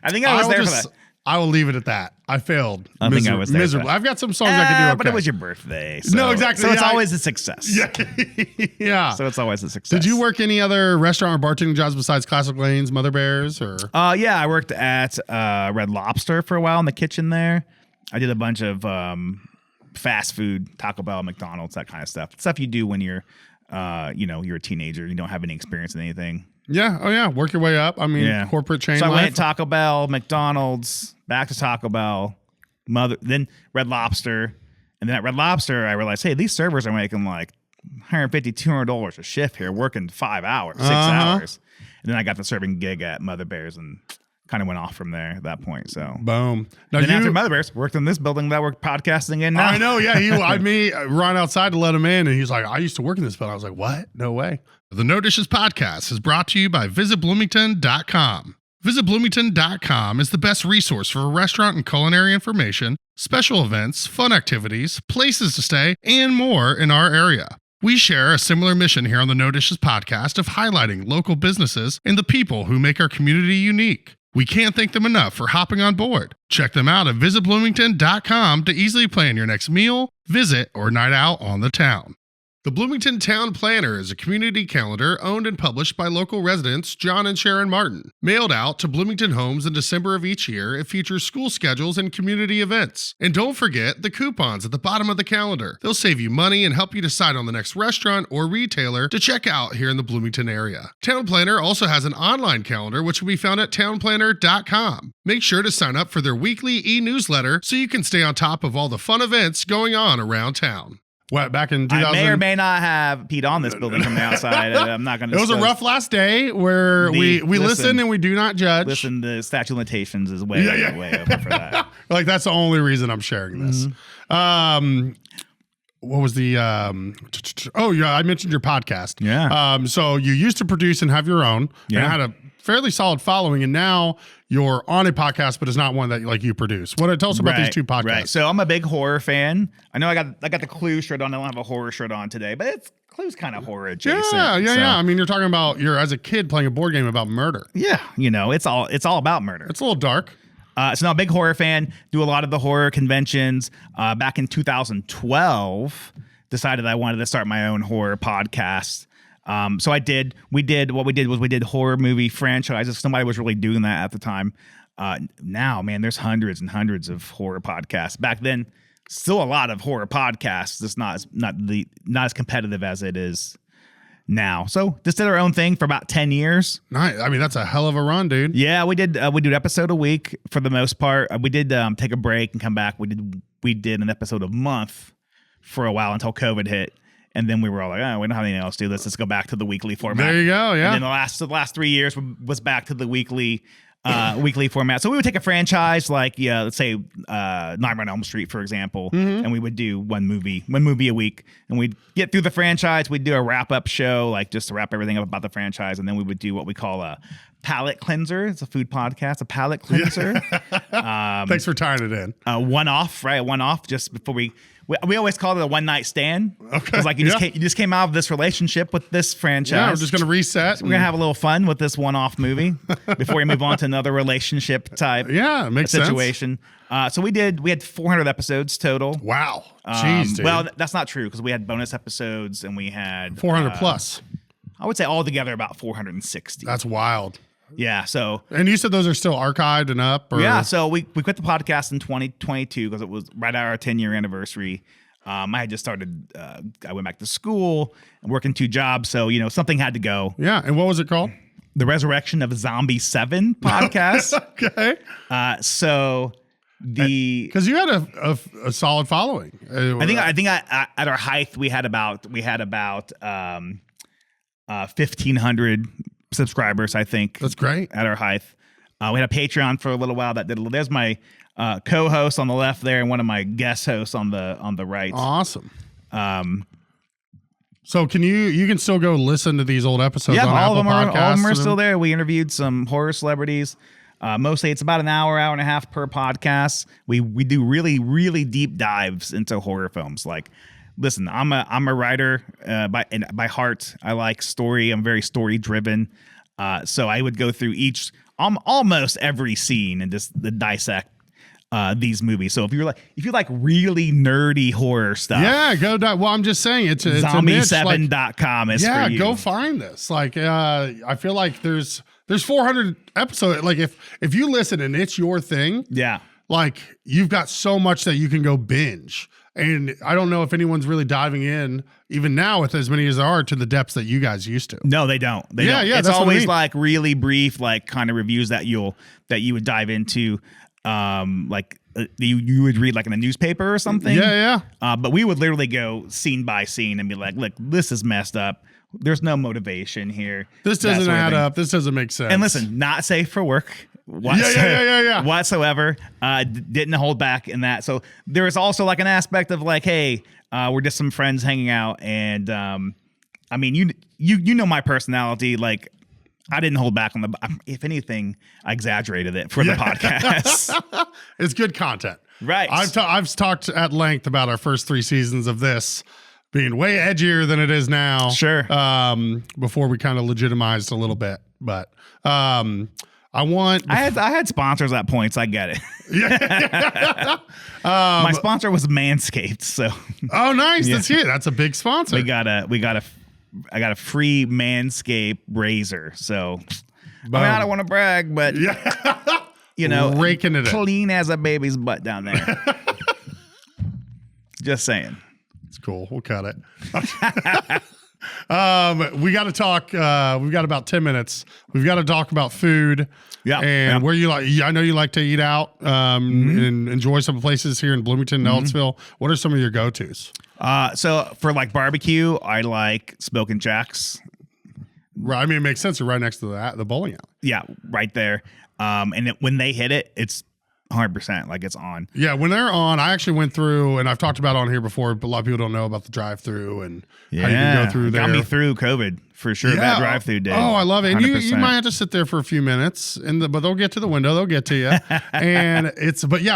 think I was there for that. I will leave it at that. I failed. I think I was there. Miserably. I've got some songs I could do. Okay. But it was your birthday. So, no, exactly. So it's always a success. Yeah. So it's always a success. Did you work any other restaurant or bartending jobs besides Classic Lanes, Mother Bears, or? Yeah, I worked at Red Lobster for a while in the kitchen there. I did a bunch of fast food, Taco Bell, McDonald's, that kind of stuff. Stuff you do when you're a teenager. You don't have any experience in anything. Yeah. Oh, yeah. Work your way up. I mean, corporate chain So life. I went Taco Bell, McDonald's, back to Taco Bell, then Red Lobster. And then at Red Lobster, I realized, hey, these servers are making like $150, $200 a shift here, working 5 hours, 6 hours. And then I got the serving gig at Mother Bears and kind of went off from there at that point. So boom. Now then after Mother Bears, worked in this building that we're podcasting in now. I know. Yeah. I run outside to let him in, and he's like, I used to work in this building. I was like, what? No way. The No Dishes podcast is brought to you by VisitBloomington.com. VisitBloomington.com is the best resource for restaurant and culinary information, special events, fun activities, places to stay, and more in our area. We share a similar mission here on the No Dishes podcast of highlighting local businesses and the people who make our community unique. We can't thank them enough for hopping on board. Check them out at visitbloomington.com to easily plan your next meal, visit, or night out on the town. The Bloomington Town Planner is a community calendar owned and published by local residents John and Sharon Martin. Mailed out to Bloomington homes in December of each year, it features school schedules and community events. And don't forget the coupons at the bottom of the calendar. They'll save you money and help you decide on the next restaurant or retailer to check out here in the Bloomington area. Town Planner also has an online calendar which can be found at townplanner.com. Make sure to sign up for their weekly e-newsletter so you can stay on top of all the fun events going on around town. What, back in 2000? I may or may not have peed on this building from the outside. I'm not going to. It was a rough last day where we listen and we do not judge. Listen, the statute of limitations is way over for that. Like, that's the only reason I'm sharing this. What was the? I mentioned your podcast. Yeah. So you used to produce and have your own. Yeah. And had a fairly solid following, and now you're on a podcast, but it's not one that you produce. Tell us about these two podcasts. Right. So I'm a big horror fan. I know I got the Clue shirt on. I don't have a horror shirt on today, but Clue's kind of horror adjacent. Yeah. I mean, you're talking about as a kid playing a board game about murder. Yeah. It's all about murder. It's a little dark. So now a big horror fan, do a lot of the horror conventions. Back in 2012, decided I wanted to start my own horror podcast. So we did horror movie franchises. Nobody was really doing that at the time. Now, man, there's hundreds and hundreds of horror podcasts. Back then, still a lot of horror podcasts. It's not as competitive as it is now. So just did our own thing for about 10 years. Nice. I mean, that's a hell of a run, dude. Yeah, we did an episode a week for the most part. We did take a break and come back. We did an episode a month for a while until COVID hit. And then we were all like, oh, we don't have anything else to do. Let's just go back to the weekly format. There you go, yeah. And then the last 3 years was back to the weekly format. So we would take a franchise like, let's say Nightmare on Elm Street, for example, and we would do one movie a week. And we'd get through the franchise. We'd do a wrap-up show, like just to wrap everything up about the franchise. And then we would do what we call a palate cleanser. It's a food podcast, a palate cleanser. Thanks for tying it in. One-off, right? One-off just before we always call it a one-night stand. Okay. Because like you just came out of this relationship with this franchise. Yeah, we're just going to reset. So we're going to have a little fun with this one-off movie before we move on to another relationship type makes situation. So we had 400 episodes total. Wow. Jeez, dude. Well, that's not true because we had bonus episodes and we had 400 plus. I would say altogether about 460. That's wild. Yeah. So. And you said those are still archived and up? Or? Yeah. So we quit the podcast in 2022 because it was right at our 10-year anniversary. I had just started. I went back to school and working 2 jobs, so something had to go. Yeah. And what was it called? The Resurrection of Zombie 7 podcast. Okay. So because you had a solid following. I think at our height we had about 1,500 subscribers. I think that's great. At our height, we had a Patreon for a little while. There's my co-host on the left there, and one of my guest hosts on the right. Awesome. So you can still go listen to these old episodes? Yeah, on all Apple of them are still there. there. We interviewed some horror celebrities. Mostly it's about an hour and a half per podcast. We do really, really deep dives into horror films. Like, listen, I'm a writer by heart. I like story. I'm very story driven. So I would go through almost every scene and just dissect these movies. So if you like really nerdy horror stuff, go. Well, I'm just saying it's zombie7.com is for you. Go find this. Like, I feel like there's 400 episodes. Like if you listen and it's your thing, like you've got so much that you can go binge. And I don't know if anyone's really diving in, even now with as many as there are, to the depths that you guys used to. No, they don't. They don't. It's always like really brief, like kind of reviews that you would dive into, like you would read like in a newspaper or something. But we would literally go scene by scene and be like, look, this is messed up. There's no motivation here. This doesn't add up. This doesn't make sense. And listen, not safe for work. Whatsoever. Didn't hold back in that. So there is also like an aspect of like, hey, we're just some friends hanging out, and I mean, you know my personality. Like, I didn't hold back on if anything, I exaggerated it for the podcast. It's good content, right? I've talked at length about our first 3 seasons of this being way edgier than it is now. Sure. Before we kind of legitimized a little bit, but I had sponsors at points. I get it. My sponsor was Manscaped. So. Oh, nice. Yeah. That's a big sponsor. I got a free Manscaped razor. So, I mean, I don't want to brag, but raking it clean as a baby's butt down there. Just saying. It's cool. We'll cut it. We got to talk. We've got about 10 minutes. We've got to talk about food. Yeah. And where you like, I know you like to eat out and enjoy some places here in Bloomington and Ellettsville. What are some of your go-tos? So for like barbecue, I like Smokin' Jack's. Right. I mean, it makes sense. You're right next to the bowling alley. Yeah, right there. And when they hit it, it's 100%, like it's on. Yeah, when they're on, I actually went through, and I've talked about it on here before, but a lot of people don't know about the drive-through and how you can go through there. Got me through COVID for sure. That drive-through did. Oh, I love it. And you might have to sit there for a few minutes, but they'll get to the window. They'll get to you. And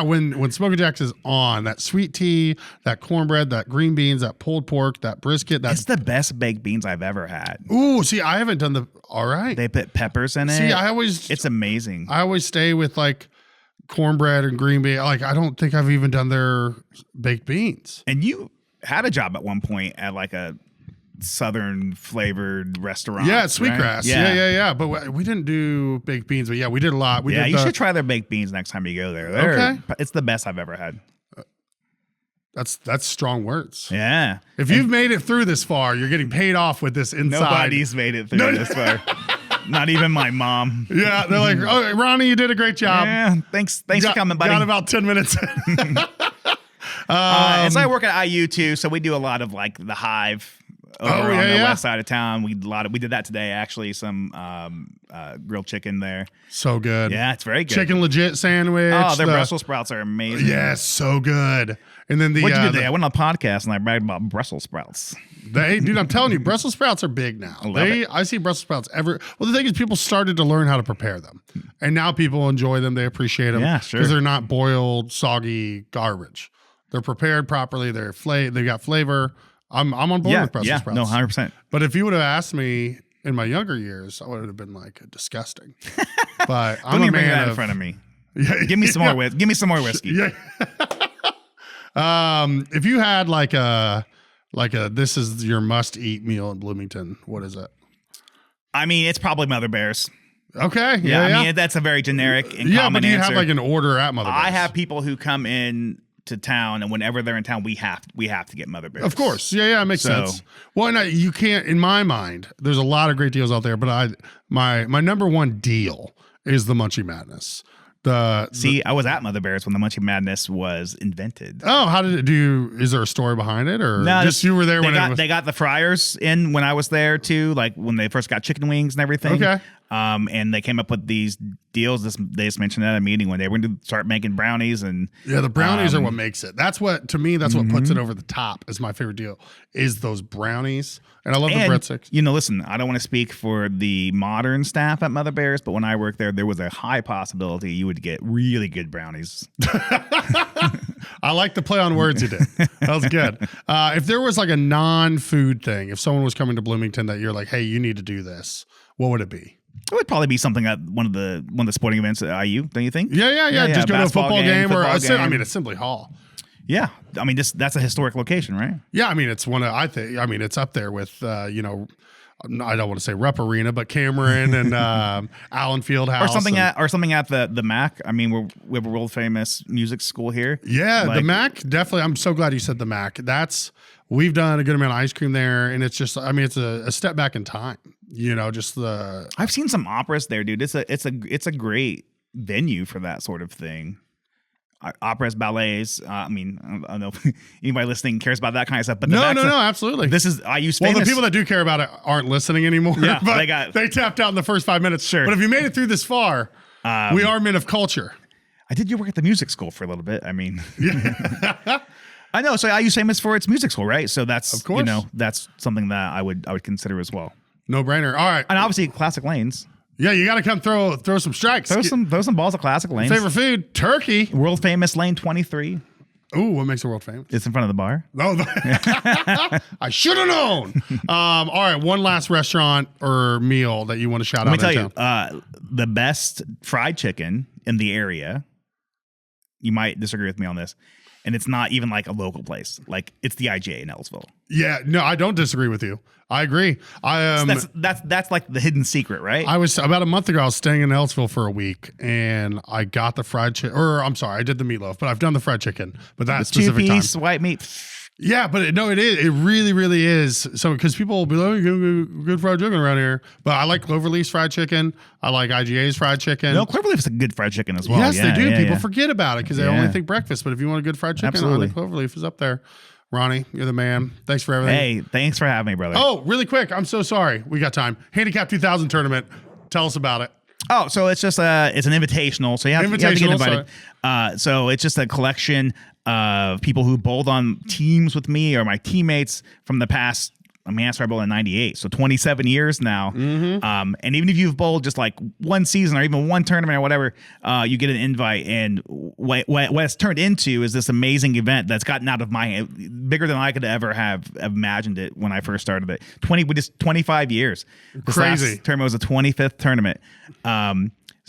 when Smokin' Jack's is on, that sweet tea, that cornbread, that green beans, that pulled pork, that brisket. It's the best baked beans I've ever had. Ooh, see, I haven't done all right. They put peppers in it. See, it's amazing. I always stay with like cornbread and green bean. Like, I don't think I've even done their baked beans. And you had a job at one point at like a southern flavored restaurant. Yeah, at Sweetgrass. Right? Yeah. But we didn't do baked beans, but yeah, we did a lot. You should try their baked beans next time you go there. It's the best I've ever had. That's strong words. Yeah. If you've made it through this far, you're getting paid off with this inside. Nobody's made it through this far. Not even my mom. Yeah, they're like, oh, Ronnie, you did a great job. Yeah, thanks for coming, buddy. Got about 10 minutes in. And so I work at IU too, so we do a lot of like the Hive over on the west side of town. We did that today actually. Some grilled chicken there. So good. Yeah, it's very good. Chicken legit sandwich. Oh, their Brussels sprouts are amazing. Yes, so good. And then what you did today? I went on a podcast and I bragged about Brussels sprouts. Dude, I'm telling you, Brussels sprouts are big now. I see Brussels sprouts Well, the thing is, people started to learn how to prepare them, and now people enjoy them. They appreciate them. Yeah, sure. Because they're not boiled, soggy garbage. They're prepared properly. They got flavor. I'm on board with Brussels sprouts. No, 100%. But if you would have asked me in my younger years, I would have been like disgusting. But I'm a man that in front of me. Yeah, give me some more whiskey. Give me some more whiskey. Yeah. If you had like a this is your must eat meal in Bloomington, what is it? I mean, it's probably Mother Bear's. Okay. Yeah. I mean, that's a very generic and common but do you answer. have like an order at Mother Bear's? I have people who come in to town, and whenever they're in town, we have to get Mother Bear's. Of course. Yeah, it makes sense. Well, no, you can't, in my mind, there's a lot of great deals out there, but my number one deal is the Munchie Madness. I was at Mother Bear's when the Munchie Madness was invented. Oh, how did it do? Is there a story behind it, or just you were there when they got the fryers in when I was there too, like when they first got chicken wings and everything. Okay. And they came up with these deals. They just mentioned at a meeting when they were going to start making brownies, and the brownies are what makes it. That's what what puts it over the top. Is my favorite deal is those brownies, and I love the breadsticks. Listen, I don't want to speak for the modern staff at Mother Bear's, but when I worked there was a high possibility you would get really good brownies. I like the play on words you did. That was good. If there was like a non-food thing, if someone was coming to Bloomington that you're like, hey, you need to do this, what would it be? It would probably be something at one of the sporting events at IU, don't you think? Yeah. Just go to a football game or Assembly Hall. Yeah, I mean that's a historic location, right? Yeah, I mean it's it's up there with I don't want to say Rupp Arena, but Cameron and Allen Fieldhouse or something at the Mac. I mean we have a world famous music school here. Yeah, the Mac definitely. I'm so glad you said the Mac. We've done a good amount of ice cream there, and it's just it's a step back in time. I've seen some operas there, dude. It's a great venue for that sort of thing. Operas, ballets. I don't know if anybody listening cares about that kind of stuff. But no, absolutely. This is IU's famous. Well, the people that do care about it aren't listening anymore. Yeah, but they tapped out in the first 5 minutes. Sure. But if you made it through this far, we are men of culture. I did work at the music school for a little bit. I mean, I know. So IU's famous for its music school, right? So that's of course. That's something that I would consider as well. No brainer. All right, and obviously Classic Lanes. Yeah, you got to come throw some strikes. Throw some balls at Classic Lanes. Favorite food? Turkey. World famous Lane 23. Ooh, what makes it world famous? It's in front of the bar. Oh, I should have known. All right, one last restaurant or meal that you want to shout out. Let me tell you, the best fried chicken in the area. You might disagree with me on this. And it's not even like a local place. Like it's the IGA in Ellisville. Yeah, no, I don't disagree with you. I agree. That's like the hidden secret, right? I was about a month ago. I was staying in Ellisville for a week, and I got the fried chicken. Or I'm sorry, I did the meatloaf, but I've done the fried chicken. But that specific time, 2-piece white meat. Yeah, but it is. It really, really is. So because people will be like, good fried chicken around here. But I like Cloverleaf's fried chicken. I like IGA's fried chicken. No, Cloverleaf's a good fried chicken as well. Yes, they do. People forget about it because they only think breakfast. But if you want a good fried chicken, absolutely. I think Cloverleaf is up there. Ronnie, you're the man. Thanks for everything. Hey, thanks for having me, brother. Oh, really quick. I'm so sorry. We got time. Handicap 2000 tournament. Tell us about it. Oh, so it's just it's an invitational. So you have to get invited. So it's just a collection of people who bowled on teams with me or my teammates from the past. I started bowling in 98, so 27 years now. Mm-hmm. And even if you've bowled just like one season or even one tournament or whatever, you get an invite. And what it's turned into is this amazing event that's gotten out of my bigger than I could ever have imagined it when I first started it. 25 years. This Crazy. last tournament was a 25th tournament.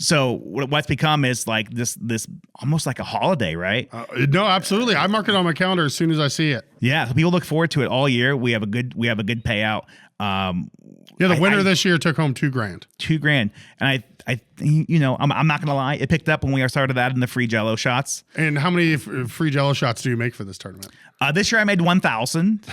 So what's become is like this almost like a holiday, right? No, absolutely. I mark it on my calendar as soon as I see it. Yeah, people look forward to it all year. We have a good payout. The winner this year took home $2,000. $2,000, and I'm not gonna lie, it picked up when we started adding the free Jello shots. And how many free Jello shots do you make for this tournament? This year I made 1,000.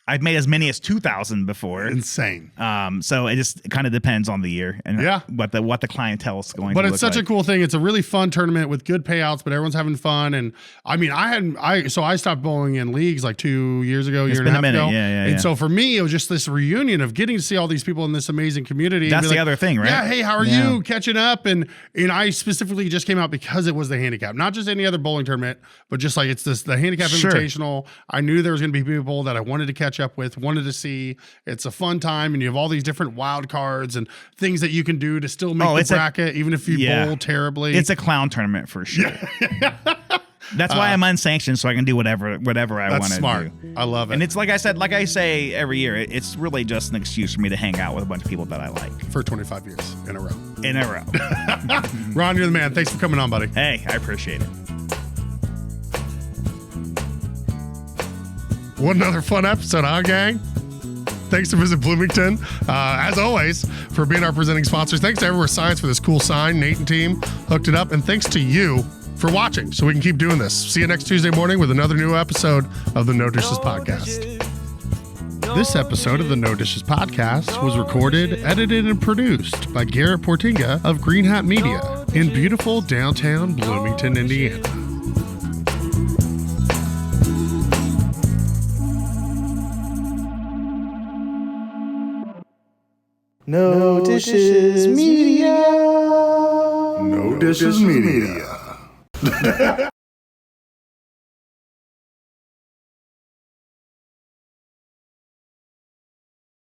I've made as many as 2,000 before. Insane. So it just kind of depends on the year and what the clientele is going. But to it's such a cool thing. It's a really fun tournament with good payouts, but everyone's having fun. And I mean, I stopped bowling in leagues like 2 years ago, year and a half ago. And so for me, it was just this reunion of getting to see all these people in this amazing community. That's the other thing, right? Yeah. Hey, how are you? Catching up. And I specifically just came out because it was the Handicap, not just any other bowling tournament, but just like it's the Handicap Invitational. I knew there was going to be people that I wanted to catch up with, wanted to see. It's a fun time, and you have all these different wild cards and things that you can do to still make the bracket, even if you bowl terribly. It's a clown tournament for sure. That's why I'm unsanctioned, so I can do whatever I want to do. That's smart. I love it. And it's like I say every year, it's really just an excuse for me to hang out with a bunch of people that I like. For 25 years in a row. Ron, you're the man. Thanks for coming on, buddy. Hey, I appreciate it. What another fun episode, huh, gang? Thanks to Visit Bloomington, as always, for being our presenting sponsors. Thanks to Everywhere Science for this cool sign. Nate and team hooked it up. And thanks to you for watching so we can keep doing this. See you next Tuesday morning with another new episode of the No Dishes Podcast. This episode of the No Dishes Podcast was recorded, edited, and produced by Garrett Portinga of Green Hat Media in beautiful downtown Bloomington, Indiana. No Dishes Media. No Dishes Media.